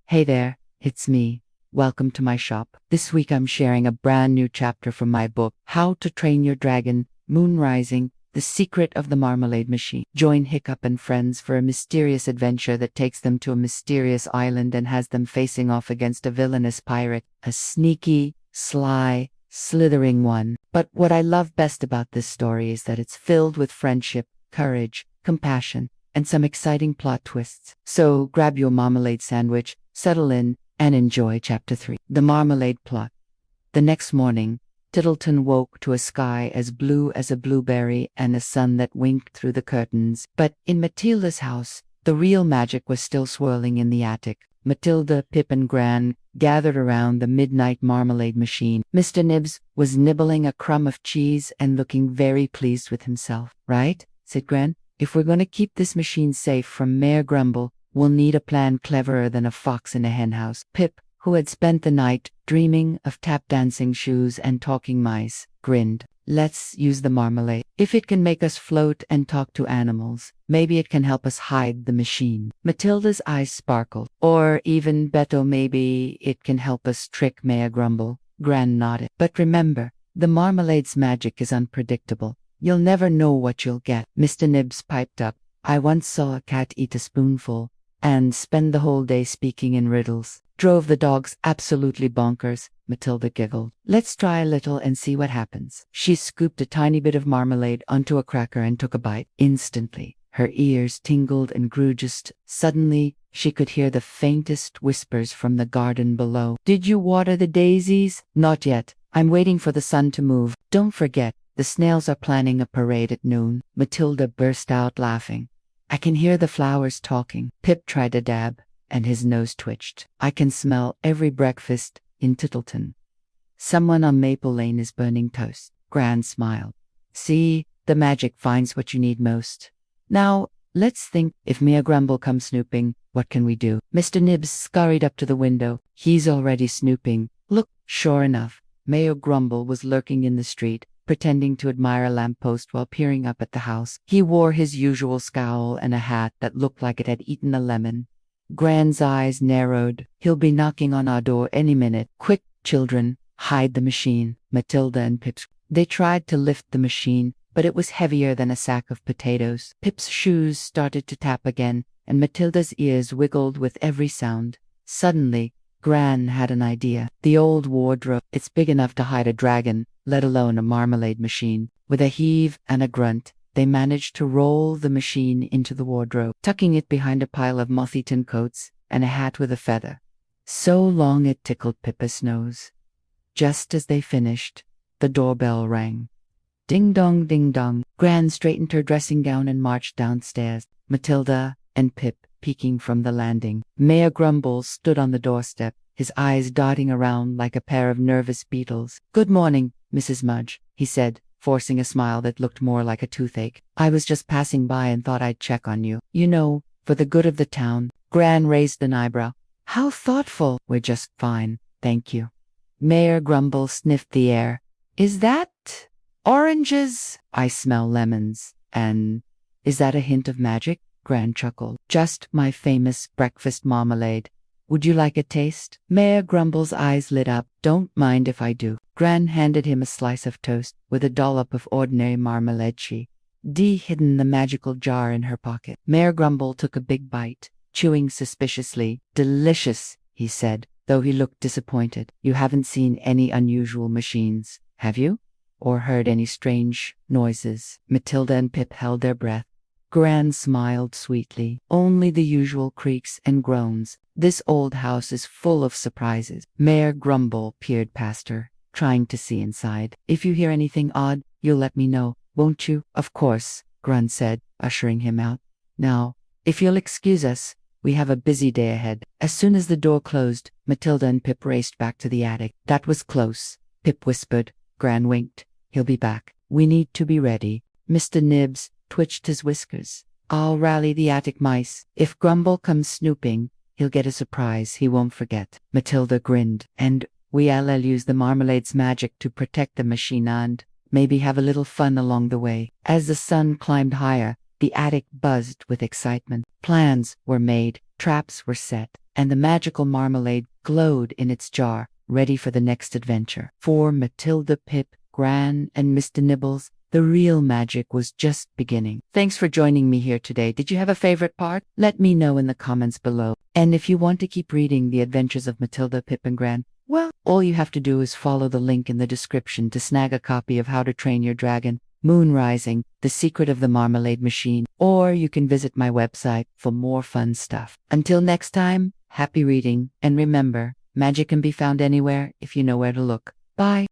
Hey there, it's me. Welcome to my shop. This week I'm sharing a brand new chapter from my book, How to Train Your Dragon, Moon Rising, The Secret of the Marmalade Machine. Join Hiccup and friends for a mysterious adventure that takes them to a mysterious island and has them facing off against a villainous pirate, a sneaky, sly, slithering one. But what I love best about this story is that it's filled with friendship, courage, compassion, and some exciting plot twists. So grab your marmalade sandwich, settle in, and enjoy Chapter 3. The Marmalade Plot. The next morning, Tittleton woke to a sky as blue as a blueberry and a sun that winked through the curtains. But in Matilda's house, the real magic was still swirling in the attic. Matilda, Pip, and Gran gathered around the midnight marmalade machine. Mr. Nibs was nibbling a crumb of cheese and looking very pleased with himself. "Right," said Gran. "If we're going to keep this machine safe from Mayor Grumble, we'll need a plan cleverer than a fox in a henhouse." Pip, who had spent the night dreaming of tap-dancing shoes and talking mice, grinned. "Let's use the marmalade. If it can make us float and talk to animals, maybe it can help us hide the machine." Matilda's eyes sparkled. "Or even better, maybe it can help us trick Mayor Grumble." Gran nodded. "But remember, the marmalade's magic is unpredictable. You'll never know what you'll get." Mr. Nibs piped up. "I once saw a cat eat a spoonful and spend the whole day speaking in riddles. Drove the dogs absolutely bonkers." Matilda giggled. "Let's try a little and see what happens." She scooped a tiny bit of marmalade onto a cracker and took a bite. Instantly, her ears tingled and grew just. Suddenly, she could hear the faintest whispers from the garden below. "Did you water the daisies?" "Not yet. I'm waiting for the sun to move. Don't forget, the snails are planning a parade at noon." Matilda burst out laughing. "I can hear the flowers talking." Pip tried a dab, and his nose twitched. "I can smell every breakfast in Tittleton. Someone on Maple Lane is burning toast." Gran smiled. "See, the magic finds what you need most. Now, let's think, if Mayor Grumble comes snooping, what can we do?" Mr. Nibs scurried up to the window. "He's already snooping. Look." Sure enough, Mayor Grumble was lurking in the street, pretending to admire a lamppost while peering up at the house. He wore his usual scowl and a hat that looked like it had eaten a lemon. Gran's eyes narrowed. "He'll be knocking on our door any minute. Quick, children, hide the machine." Matilda and Pip. They tried to lift the machine, but it was heavier than a sack of potatoes. Pip's shoes started to tap again, and Matilda's ears wiggled with every sound. Suddenly, Gran had an idea. "The old wardrobe. It's big enough to hide a dragon, let alone a marmalade machine." With a heave and a grunt, they managed to roll the machine into the wardrobe, tucking it behind a pile of moth-eaten coats and a hat with a feather. So long it tickled Pippa's nose. Just as they finished, the doorbell rang. Ding dong, ding dong. Gran straightened her dressing gown and marched downstairs, Matilda and Pip peeking from the landing. Mayor Grumble stood on the doorstep, his eyes darting around like a pair of nervous beetles. "Good morning, Mrs. Mudge," he said, forcing a smile that looked more like a toothache. "I was just passing by and thought I'd check on you. You know, for the good of the town." Gran raised an eyebrow. "How thoughtful." "We're just fine, thank you." Mayor Grumble sniffed the air. "Is that oranges?" "I smell lemons. And is that a hint of magic?" Gran chuckled. "Just my famous breakfast marmalade. Would you like a taste?" Mayor Grumble's eyes lit up. "Don't mind if I do." Gran handed him a slice of toast with a dollop of ordinary marmalade. She hidden the magical jar in her pocket. Mayor Grumble took a big bite, chewing suspiciously. "Delicious," he said, though he looked disappointed. "You haven't seen any unusual machines, have you? Or heard any strange noises?" Matilda and Pip held their breath. Gran smiled sweetly. "Only the usual creaks and groans. This old house is full of surprises." Mayor Grumble peered past her, trying to see inside. "If you hear anything odd, you'll let me know, won't you?" "Of course," Gran said, ushering him out. "Now, if you'll excuse us, we have a busy day ahead." As soon as the door closed, Matilda and Pip raced back to the attic. "That was close," Pip whispered. Gran winked. "He'll be back. We need to be ready." Mr. Nibs twitched his whiskers. "I'll rally the attic mice. If Grumble comes snooping, he'll get a surprise he won't forget." Matilda grinned. "And we'll use the marmalade's magic to protect the machine and maybe have a little fun along the way." As the sun climbed higher, the attic buzzed with excitement. Plans were made, traps were set, and the magical marmalade glowed in its jar, ready for the next adventure. For Matilda, Pip, Gran, and Mr. Nibbles, the real magic was just beginning. Thanks for joining me here today. Did you have a favorite part? Let me know in the comments below. And if you want to keep reading the adventures of Matilda, Pip, and Gran, well, all you have to do is follow the link in the description to snag a copy of How to Train Your Dragon, Moon Rising, The Secret of the Marmalade Machine, or you can visit my website for more fun stuff. Until next time, happy reading, and remember, magic can be found anywhere if you know where to look. Bye.